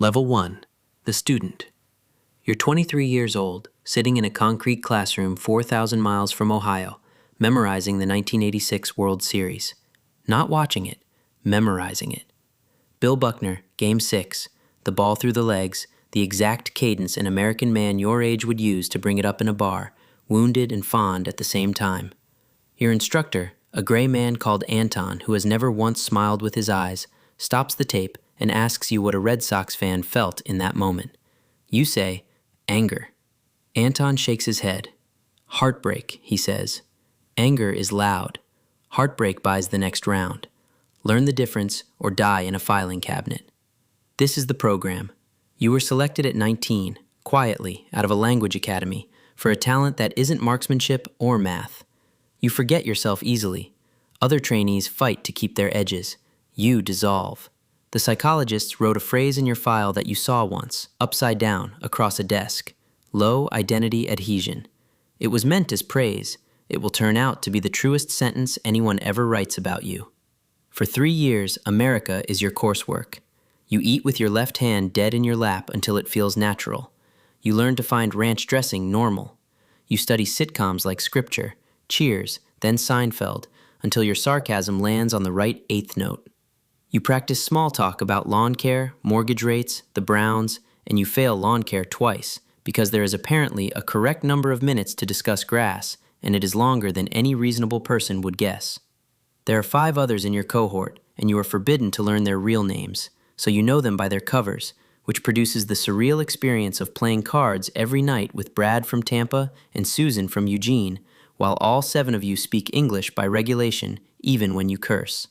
Level 1. The student. You're 23 years old, sitting in a concrete classroom 4,000 miles from Ohio, memorizing the 1986 World Series. Not watching it, memorizing it. Bill Buckner, Game 6, the ball through the legs, the exact cadence an American man your age would use to bring it up in a bar, wounded and fond at the same time. Your instructor, a gray man called Anton who has never once smiled with his eyes, stops the tape and asks you what a Red Sox fan felt in that moment. You say, anger. Anton shakes his head. Heartbreak, he says. Anger is loud. Heartbreak buys the next round. Learn the difference or die in a filing cabinet. This is the program. You were selected at 19, quietly, out of a language academy, for a talent that isn't marksmanship or math. You forget yourself easily. Other trainees fight to keep their edges. You dissolve. The psychologists wrote a phrase in your file that you saw once, upside down, across a desk. Low identity adhesion. It was meant as praise. It will turn out to be the truest sentence anyone ever writes about you. For 3 years, America is your coursework. You eat with your left hand dead in your lap until it feels natural. You learn to find ranch dressing normal. You study sitcoms like Scripture, Cheers, then Seinfeld, until your sarcasm lands on the right eighth note. You practice small talk about lawn care, mortgage rates, the Browns, and you fail lawn care twice, because there is apparently a correct number of minutes to discuss grass, and it is longer than any reasonable person would guess. There are 5 others in your cohort, and you are forbidden to learn their real names, so you know them by their covers, which produces the surreal experience of playing cards every night with Brad from Tampa and Susan from Eugene, while all 7 of you speak English by regulation, even when you curse.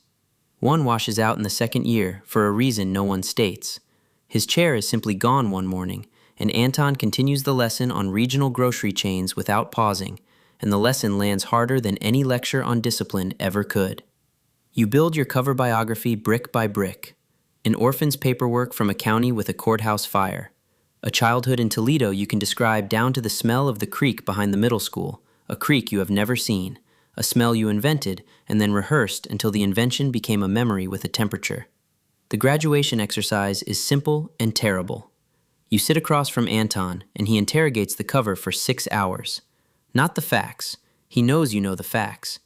One washes out in the 2nd year for a reason no one states. His chair is simply gone one morning, and Anton continues the lesson on regional grocery chains without pausing, and the lesson lands harder than any lecture on discipline ever could. You build your cover biography brick by brick. An orphan's paperwork from a county with a courthouse fire. A childhood in Toledo you can describe down to the smell of the creek behind the middle school, a creek you have never seen, a smell you invented and then rehearsed until the invention became a memory with a temperature. The graduation exercise is simple and terrible. You sit across from Anton and he interrogates the cover for 6 hours. Not the facts. He knows you know the facts.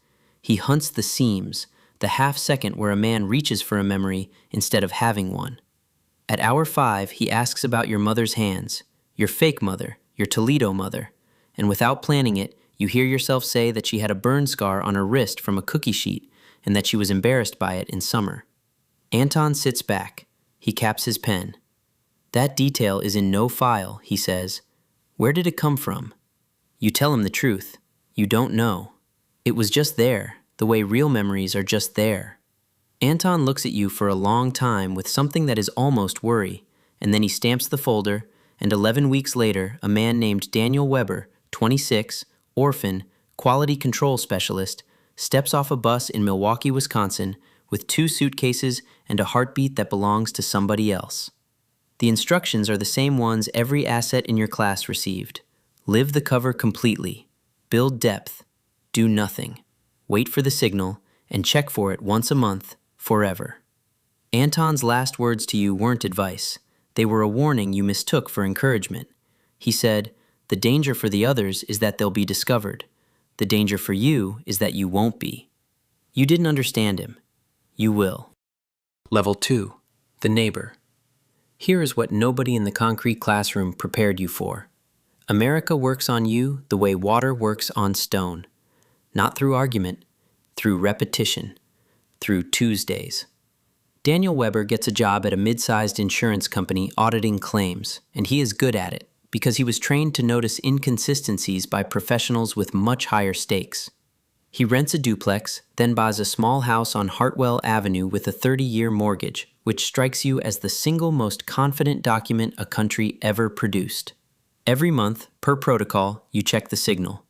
He hunts the seams, the half second where a man reaches for a memory instead of having one. At hour 5, he asks about your mother's hands, your fake mother, your Toledo mother, and without planning it, you hear yourself say that she had a burn scar on her wrist from a cookie sheet and that she was embarrassed by it in summer. Anton sits back. He caps his pen. That detail is in no file, he says. Where did it come from? You tell him the truth. You don't know. It was just there, the way real memories are just there. Anton looks at you for a long time with something that is almost worry, and then he stamps the folder, and 11 weeks later, a man named Daniel Weber, 26, orphan, quality control specialist, steps off a bus in Milwaukee, Wisconsin, with 2 suitcases and a heartbeat that belongs to somebody else. The instructions are the same ones every asset in your class received. Live the cover completely. Build depth. Do nothing. Wait for the signal, and check for it once a month, forever. Anton's last words to you weren't advice. They were a warning you mistook for encouragement. He said, "The danger for the others is that they'll be discovered. The danger for you is that you won't be." You didn't understand him. You will. Level 2. The neighbor. Here is what nobody in the concrete classroom prepared you for. America works on you the way water works on stone. Not through argument, through repetition, through Tuesdays. Daniel Weber gets a job at a mid-sized insurance company auditing claims, and he is good at it because he was trained to notice inconsistencies by professionals with much higher stakes. He rents a duplex, then buys a small house on Hartwell Avenue with a 30-year mortgage, which strikes you as the single most confident document a country ever produced. Every month, per protocol, you check the signal.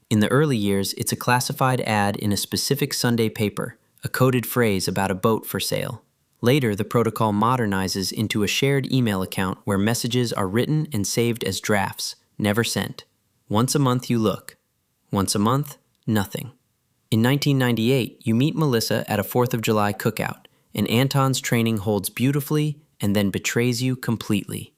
In the early years, it's a classified ad in a specific Sunday paper, a coded phrase about a boat for sale. Later, the protocol modernizes into a shared email account where messages are written and saved as drafts, never sent. Once a month you look. Once a month, nothing. In 1998, you meet Melissa at a 4th of July cookout, and Anton's training holds beautifully and then betrays you completely.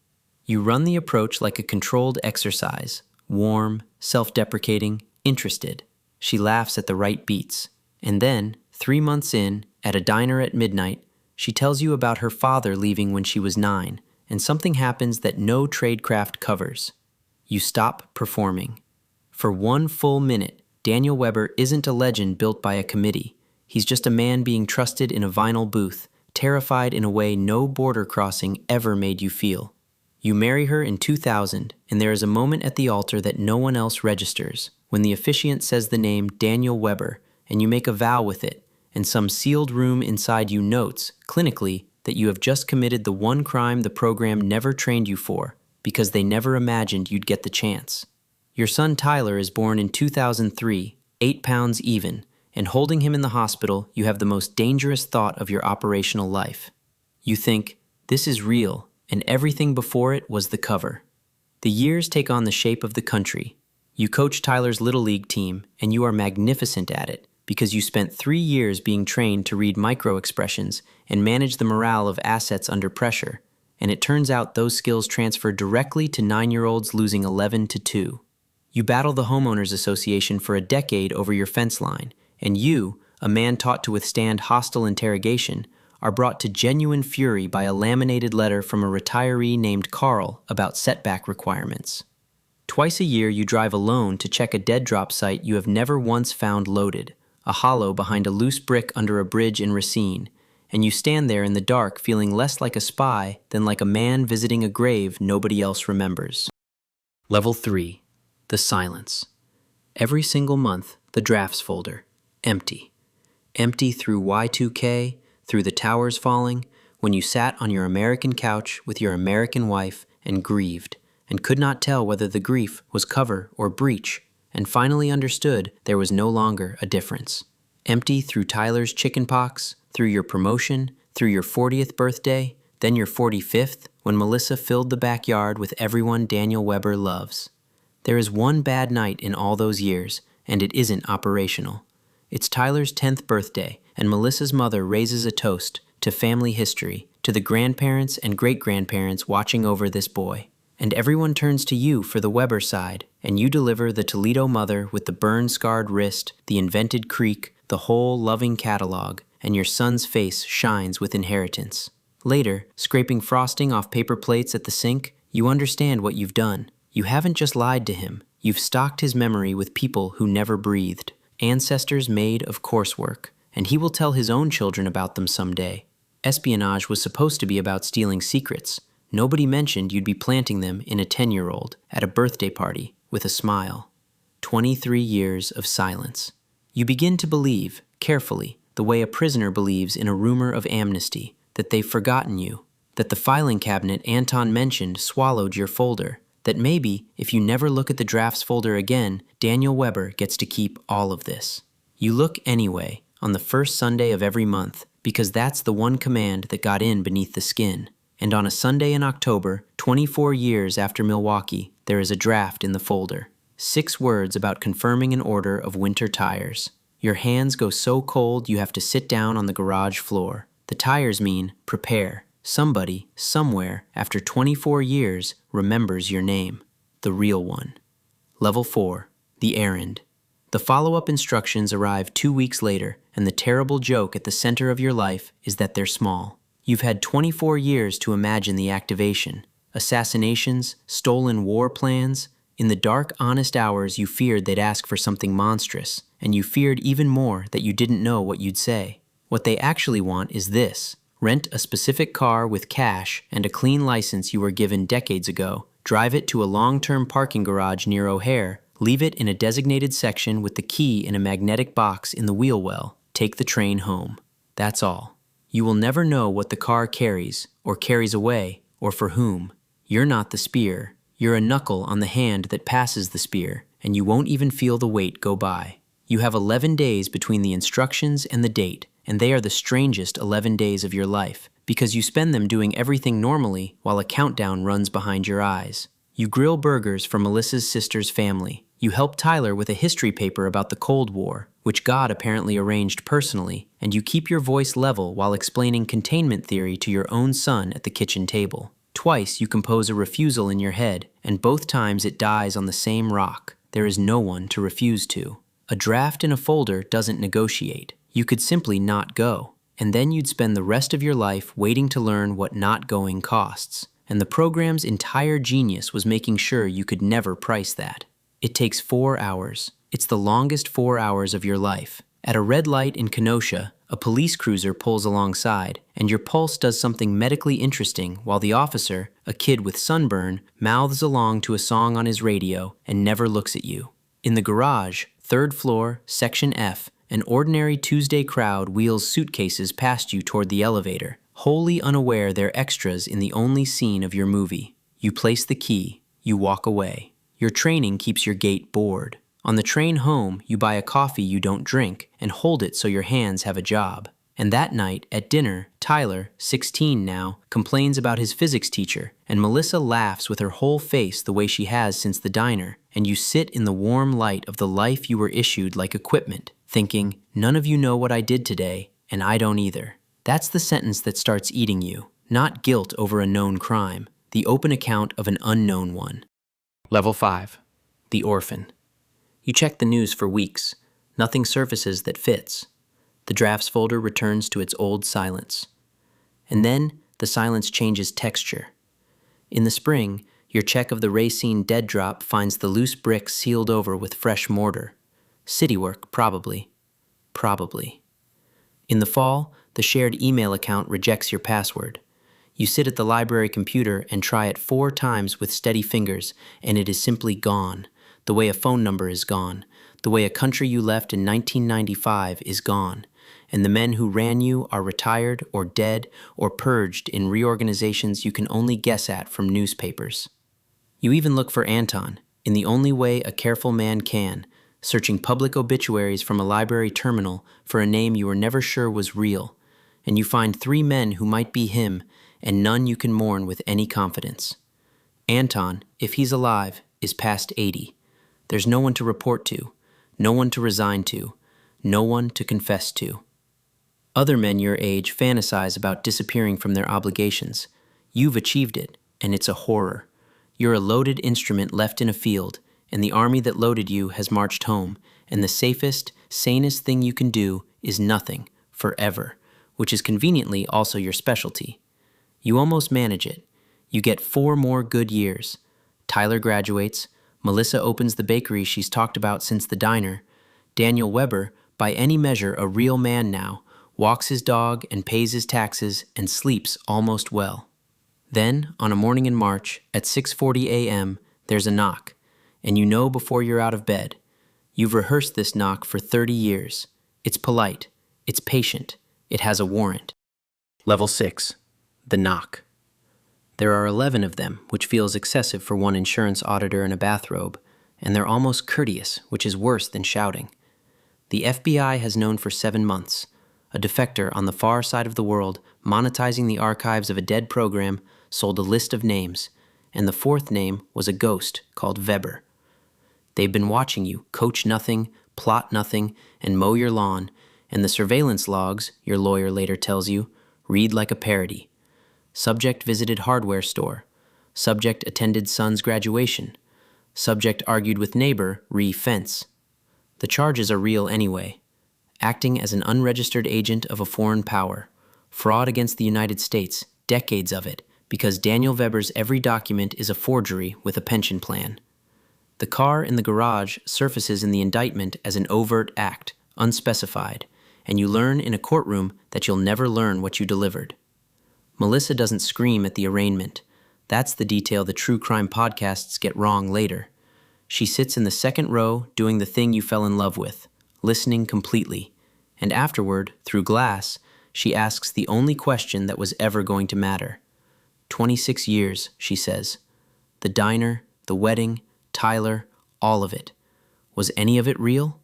You run the approach like a controlled exercise, warm, self-deprecating, interested. She laughs at the right beats. And then, 3 months in, at a diner at midnight, she tells you about her father leaving when she was 9, and something happens that no tradecraft covers. You stop performing. For 1 full minute, Daniel Weber isn't a legend built by a committee. He's just a man being trusted in a vinyl booth, terrified in a way no border crossing ever made you feel. You marry her in 2000, and there is a moment at the altar that no one else registers, when the officiant says the name Daniel Weber, and you make a vow with it, and some sealed room inside you notes, clinically, that you have just committed the one crime the program never trained you for, because they never imagined you'd get the chance. Your son Tyler is born in 2003, 8 pounds even, and holding him in the hospital, you have the most dangerous thought of your operational life. You think, this is real, and everything before it was the cover. The years take on the shape of the country. You coach Tyler's Little League team, and you are magnificent at it, because you spent 3 years being trained to read micro-expressions and manage the morale of assets under pressure, and it turns out those skills transfer directly to 9-year-olds losing 11-2. You battle the homeowners association for a decade over your fence line, and you, a man taught to withstand hostile interrogation, are brought to genuine fury by a laminated letter from a retiree named Carl about setback requirements. Twice a year you drive alone to check a dead drop site you have never once found loaded, a hollow behind a loose brick under a bridge in Racine, and you stand there in the dark feeling less like a spy than like a man visiting a grave nobody else remembers. Level 3. The silence. Every single month, the drafts folder. Empty. Empty through Y2K, through the towers falling, when you sat on your American couch with your American wife and grieved, and could not tell whether the grief was cover or breach, and finally understood there was no longer a difference. Empty through Tyler's chickenpox, through your promotion, through your 40th birthday, then your 45th, when Melissa filled the backyard with everyone Daniel Weber loves. There is one bad night in all those years, and it isn't operational. It's Tyler's 10th birthday, and Melissa's mother raises a toast to family history, to the grandparents and great-grandparents watching over this boy. And everyone turns to you for the Weber side, and you deliver the Toledo mother with the burn-scarred wrist, the invented creak, the whole loving catalog, and your son's face shines with inheritance. Later, scraping frosting off paper plates at the sink, you understand what you've done. You haven't just lied to him, you've stocked his memory with people who never breathed, ancestors made of coursework, and he will tell his own children about them someday. Espionage was supposed to be about stealing secrets. Nobody mentioned you'd be planting them in a 10-year-old at a birthday party with a smile. 23 years of silence. You begin to believe, carefully, the way a prisoner believes in a rumor of amnesty, that they've forgotten you, that the filing cabinet Anton mentioned swallowed your folder, that maybe, if you never look at the drafts folder again, Daniel Weber gets to keep all of this. You look anyway, on the first Sunday of every month, because that's the one command that got in beneath the skin. And on a Sunday in October, 24 years after Milwaukee, there is a draft in the folder. 6 words about confirming an order of winter tires. Your hands go so cold you have to sit down on the garage floor. The tires mean prepare. Somebody, somewhere, after 24 years, remembers your name. The real one. Level 4. The errand. The follow-up instructions arrive 2 weeks later, and the terrible joke at the center of your life is that they're small. You've had 24 years to imagine the activation. Assassinations, stolen war plans. In the dark, honest hours, you feared they'd ask for something monstrous, and you feared even more that you didn't know what you'd say. What they actually want is this. Rent a specific car with cash and a clean license you were given decades ago. Drive it to a long-term parking garage near O'Hare. Leave it in a designated section with the key in a magnetic box in the wheel well. Take the train home. That's all. You will never know what the car carries, or carries away, or for whom. You're not the spear. You're a knuckle on the hand that passes the spear, and you won't even feel the weight go by. You have 11 days between the instructions and the date, and they are the strangest 11 days of your life, because you spend them doing everything normally while a countdown runs behind your eyes. You grill burgers for Melissa's sister's family. You help Tyler with a history paper about the Cold War, which God apparently arranged personally, and you keep your voice level while explaining containment theory to your own son at the kitchen table. Twice you compose a refusal in your head, and both times it dies on the same rock. There is no one to refuse to. A draft in a folder doesn't negotiate. You could simply not go, and then you'd spend the rest of your life waiting to learn what not going costs. And the program's entire genius was making sure you could never price that. It takes 4 hours. It's the longest 4 hours of your life. At a red light in Kenosha, a police cruiser pulls alongside, and your pulse does something medically interesting while the officer, a kid with sunburn, mouths along to a song on his radio and never looks at you. In the garage, 3rd floor, Section F, an ordinary Tuesday crowd wheels suitcases past you toward the elevator, wholly unaware they're extras in the only scene of your movie. You place the key. You walk away. Your training keeps your gait bored. On the train home, you buy a coffee you don't drink and hold it so your hands have a job. And that night, at dinner, Tyler, 16 now, complains about his physics teacher, and Melissa laughs with her whole face the way she has since the diner, and you sit in the warm light of the life you were issued like equipment, thinking, none of you know what I did today, and I don't either. That's the sentence that starts eating you, not guilt over a known crime, the open account of an unknown one. Level 5. The Orphan. You check the news for weeks. Nothing surfaces that fits. The drafts folder returns to its old silence. And then the silence changes texture. In the spring, your check of the Racine dead drop finds the loose bricks sealed over with fresh mortar. City work, probably. Probably. In the fall, the shared email account rejects your password. You sit at the library computer and try it 4 times with steady fingers, and it is simply gone, the way a phone number is gone, the way a country you left in 1995 is gone, and the men who ran you are retired or dead or purged in reorganizations you can only guess at from newspapers. You even look for Anton, in the only way a careful man can, searching public obituaries from a library terminal for a name you were never sure was real, and you find 3 men who might be him, and none you can mourn with any confidence. Anton, if he's alive, is past 80. There's no one to report to, no one to resign to, no one to confess to. Other men your age fantasize about disappearing from their obligations. You've achieved it, and it's a horror. You're a loaded instrument left in a field, and the army that loaded you has marched home, and the safest, sanest thing you can do is nothing, forever, which is conveniently also your specialty. You almost manage it. You get 4 more good years. Tyler graduates. Melissa opens the bakery she's talked about since the diner. Daniel Weber, by any measure a real man now, walks his dog and pays his taxes and sleeps almost well. Then, on a morning in March, at 6:40 a.m., there's a knock, and you know before you're out of bed. You've rehearsed this knock for 30 years. It's polite. It's patient. It has a warrant. Level 6. The knock. There are 11 of them, which feels excessive for one insurance auditor in a bathrobe, and they're almost courteous, which is worse than shouting. The FBI has known for 7 months. A defector on the far side of the world, monetizing the archives of a dead program, sold a list of names, and the 4th name was a ghost called Weber. They've been watching you coach nothing, plot nothing, and mow your lawn, and the surveillance logs, your lawyer later tells you, read like a parody. Subject visited hardware store. Subject attended son's graduation. Subject argued with neighbor, re-fence. The charges are real anyway. Acting as an unregistered agent of a foreign power. Fraud against the United States, decades of it, because Daniel Weber's every document is a forgery with a pension plan. The car in the garage surfaces in the indictment as an overt act, unspecified, and you learn in a courtroom that you'll never learn what you delivered. Melissa doesn't scream at the arraignment. That's the detail the true crime podcasts get wrong later. She sits in the 2nd row doing the thing you fell in love with, listening completely. And afterward, through glass, she asks the only question that was ever going to matter. 26 years, she says. The diner, the wedding, Tyler, all of it. Was any of it real?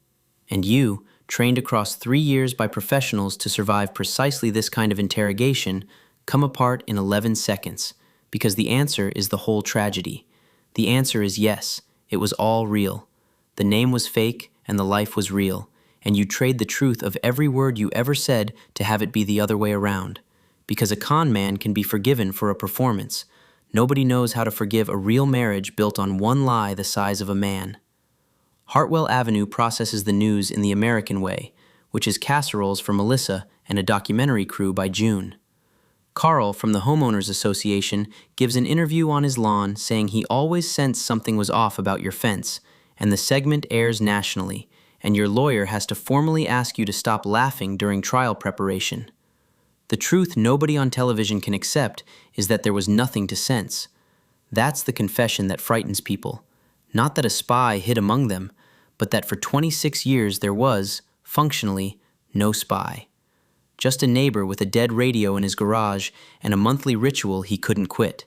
And you, trained across 3 years by professionals to survive precisely this kind of interrogation, come apart in 11 seconds, because the answer is the whole tragedy. The answer is yes, it was all real. The name was fake and the life was real, and you'd trade the truth of every word you ever said to have it be the other way around. Because a con man can be forgiven for a performance. Nobody knows how to forgive a real marriage built on one lie the size of a man. Hartwell Avenue processes the news in the American way, which is casseroles for Melissa and a documentary crew by June. Carl from the Homeowners Association gives an interview on his lawn saying he always sensed something was off about your fence, and the segment airs nationally, and your lawyer has to formally ask you to stop laughing during trial preparation. The truth nobody on television can accept is that there was nothing to sense. That's the confession that frightens people. Not that a spy hid among them, but that for 26 years there was, functionally, no spy. Just a neighbor with a dead radio in his garage and a monthly ritual he couldn't quit.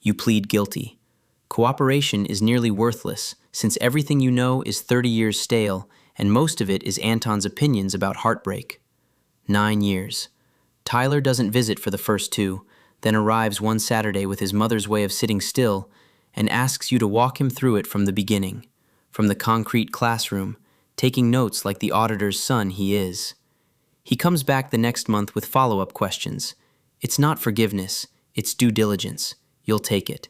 You plead guilty. Cooperation is nearly worthless, since everything you know is 30 years stale, and most of it is Anton's opinions about heartbreak. 9 years. Tyler doesn't visit for the first 2, then arrives one Saturday with his mother's way of sitting still, and asks you to walk him through it from the beginning, from the concrete classroom, taking notes like the auditor's son he is. He comes back the next month with follow-up questions. It's not forgiveness, it's due diligence. You'll take it.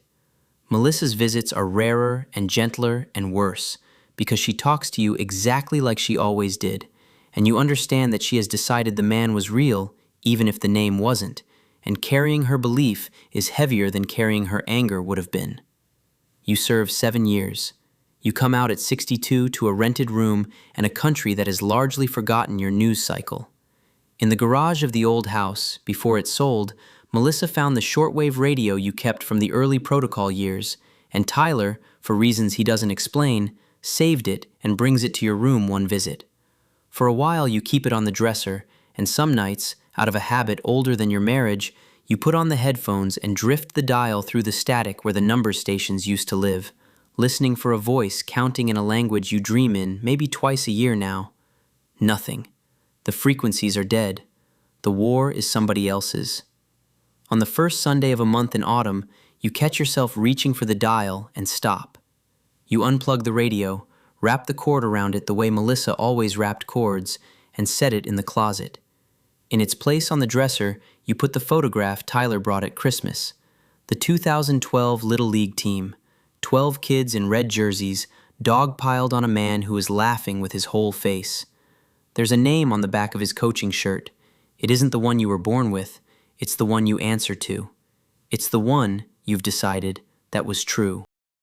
Melissa's visits are rarer and gentler and worse, because she talks to you exactly like she always did, and you understand that she has decided the man was real, even if the name wasn't, and carrying her belief is heavier than carrying her anger would have been. You serve 7 years. You come out at 62 to a rented room and a country that has largely forgotten your news cycle. In the garage of the old house, before it sold, Melissa found the shortwave radio you kept from the early protocol years, and Tyler, for reasons he doesn't explain, saved it and brings it to your room one visit. For a while you keep it on the dresser, and some nights, out of a habit older than your marriage, you put on the headphones and drift the dial through the static where the number stations used to live, listening for a voice counting in a language you dream in maybe twice a year now. Nothing. The frequencies are dead. The war is somebody else's. On the first Sunday of a month in autumn, you catch yourself reaching for the dial and stop. You unplug the radio, wrap the cord around it the way Melissa always wrapped cords, and set it in the closet. In its place on the dresser, you put the photograph Tyler brought at Christmas. The 2012 Little League team. 12 kids in red jerseys, dog-piled on a man who is laughing with his whole face. There's a name on the back of his coaching shirt. It isn't the one you were born with, it's the one you answer to. It's the one, you've decided, that was true.